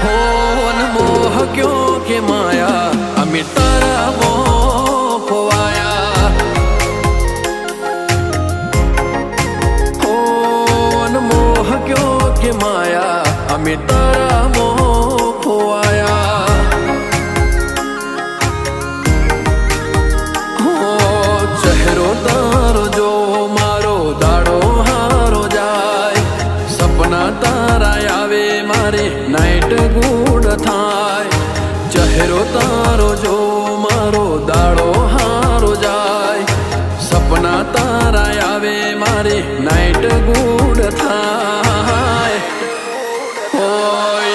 होन मोह क्यों के माया अमी तारा मोह खोवाया होन मोह क्यों के माया अमी तारा मोह खोवाया हो चेहरो तारो जो मारो दाड़ो हारो जाए सपना तारा आवे मारे नाइट गुड थाय चेहरो तारो जो मारो दाड़ो हारो जाए सपना तारा आवे मारे नाइट गुड थाय ओय